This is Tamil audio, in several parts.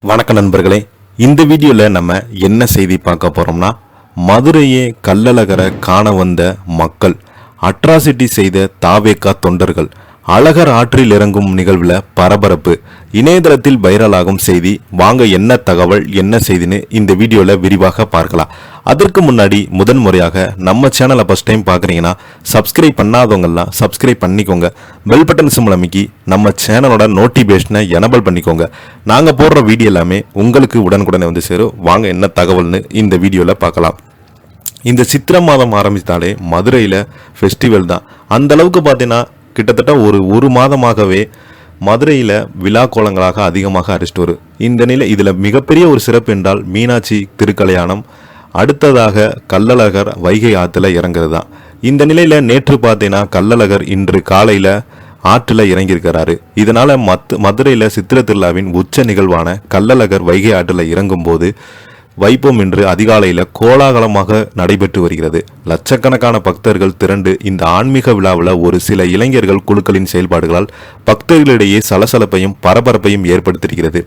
வணக்க நண்பர்களே, இந்த வீடியோல நம்ம என்ன செய்தி பார்க்க போறோம்னா, மதுரையே கள்ளழகரை காண வந்த மக்கள், அட்ராசிட்டி செய்த தாவேகா தொண்டர்கள், அழகர் ஆற்றில் இறங்கும் நிகழ்வுல பரபரப்பு, இணையதளத்தில் வைரலாகும் செய்தி. வாங்க என்ன தகவல் என்ன செய்தின்னு இந்த வீடியோல விரிவாக பார்க்கலாம். அதற்கு முன்னாடி முதன்முறையாக நம்ம சேனலை ஃபர்ஸ்ட் டைம் பார்க்குறீங்கன்னா சப்ஸ்கிரைப் பண்ணாதவங்கெல்லாம் சப்ஸ்கிரைப் பண்ணிக்கோங்க. பெல் பட்டன் சிம்பிள் அமைக்கி நம்ம சேனலோட நோட்டிஃபிகேஷனை எனபிள் பண்ணிக்கோங்க. நாங்கள் போடுற வீடியோ எல்லாமே உங்களுக்கு உடனுக்குடனே வந்து சேரும். வாங்க என்ன தகவல்னு இந்த வீடியோவில் பார்க்கலாம். இந்த சித்திரை மாதம் ஆரம்பித்தாலே மதுரையில் ஃபெஸ்டிவல் தான். அந்த அளவுக்கு பார்த்தீங்கன்னா கிட்டத்தட்ட ஒரு மாதமாகவே மதுரையில் விழா கோலங்களாக அதிகமாக அடிச்சிட்டு வரும். இந்த நிலை இதில் மிகப்பெரிய ஒரு சிறப்பு என்றால் மீனாட்சி திருக்கல்யாணம், அடுத்ததாக கள்ளழகர் வைகை ஆற்றுல இறங்குறது தான். இந்த நிலையில் நேற்று பார்த்தீங்கன்னா கள்ளழகர் இன்று காலையில் ஆற்றில் இறங்கியிருக்கிறாரு. இதனால் மதுரையில் சித்திரை திருவிழாவின் உச்ச நிகழ்வான கள்ளழகர் வைகை ஆற்றில் இறங்கும் போது வைப்போம் என்று அதிகாலையில் கோலாகலமாக நடைபெற்று வருகிறது. லட்சக்கணக்கான பக்தர்கள் திரண்டு இந்த ஆன்மீக விழாவில் ஒரு சில இளைஞர்கள் குழுக்களின் செயல்பாடுகளால் பக்தர்களிடையே சலசலப்பையும் பரபரப்பையும் ஏற்படுத்தியிருக்கிறது.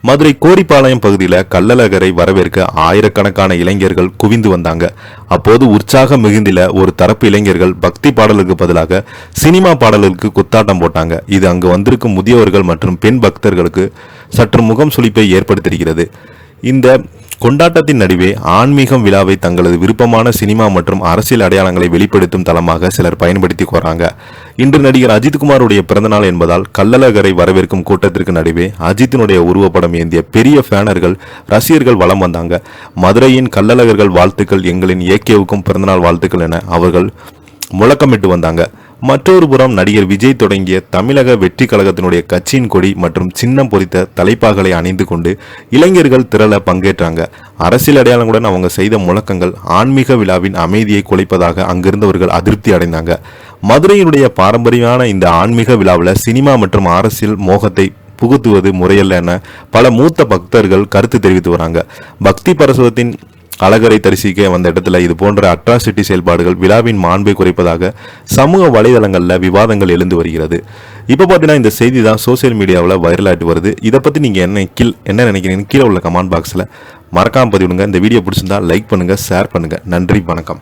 மதுரை கோரிப்பாளையம் பகுதியில் கள்ளழகரை வரவேற்க ஆயிரக்கணக்கான இளைஞர்கள் குவிந்து வந்தாங்க. அப்போது உற்சாக மிகுந்தில ஒரு தரப்பு இளைஞர்கள் பக்தி பாடலுக்கு பதிலாக சினிமா பாடலுக்கு குத்தாட்டம் போட்டாங்க. இது அங்கு வந்திருக்கும் முதியவர்கள் மற்றும் பெண் பக்தர்களுக்கு சற்று முகம் சுளிப்பை ஏற்படுத்தியிருக்கிறது. இந்த கொண்டாட்டத்தின் நடுவே ஆன்மீகம் விழாவை தங்களது விருப்பமான சினிமா மற்றும் அரசியல் அடையாளங்களை வெளிப்படுத்தும் தளமாக சிலர் பயன்படுத்தி வராங்க. இன்று நடிகர் அஜித்குமாருடைய பிறந்தநாள் என்பதால் கள்ளழகரை வரவேற்கும் கூட்டத்திற்கு நடுவே அஜித்தினுடைய உருவப்படம் ஏந்திய பெரிய ஃபேனர்கள் ரசிகர்கள் வலம் வந்தாங்க. மதுரையின் கள்ளழகர்கள் வாழ்த்துக்கள், எங்களின் ஏகேவுக்கும் பிறந்தநாள் வாழ்த்துக்கள் என அவர்கள் முழக்கமிட்டு வந்தாங்க. மற்றொரு புறம் நடிகர் விஜய் தொடங்கிய தமிழக வெற்றி கழகத்தினுடைய கட்சியின் கொடி மற்றும் சின்னம் பொறித்த தலைப்பாகளை அணிந்து கொண்டு இளைஞர்கள் திரள பங்கேற்றாங்க. அரசியல் அடையாளங்களுடன் அவங்க செய்த முழக்கங்கள் ஆன்மீக விழாவின் அமைதியை குலைப்பதாக அங்கிருந்தவர்கள் அதிருப்தி அடைந்தாங்க. மதுரையினுடைய பாரம்பரியமான இந்த ஆன்மீக விழாவில் சினிமா மற்றும் அரசியல் மோகத்தை புகுத்துவது முறையல்ல என பல மூத்த பக்தர்கள் கருத்து தெரிவித்து வராங்க. பக்தி பரசுவத்தின் அழகரை தரிசிக்க வந்த இடத்துல இது போன்ற அட்ராசிட்டி செயல்பாடுகள் விழாவின் மாண்பை குறைப்பதாக சமூக வலைதளங்களில் விவாதங்கள் எழுந்து வருகிறது. இப்போ பார்த்தீங்கன்னா இந்த செய்தி தான் சோசியல் மீடியாவில் வைரலாகிட்டு வருது. இதை பற்றி நீங்கள் என்ன நினைக்கிறீங்கன்னு கீழே உள்ள கமெண்ட் பாக்ஸில் மறக்காமல் பதிவிடுங்க. இந்த வீடியோ பிடிச்சிருந்தா லைக் பண்ணுங்கள், ஷேர் பண்ணுங்கள். நன்றி, வணக்கம்.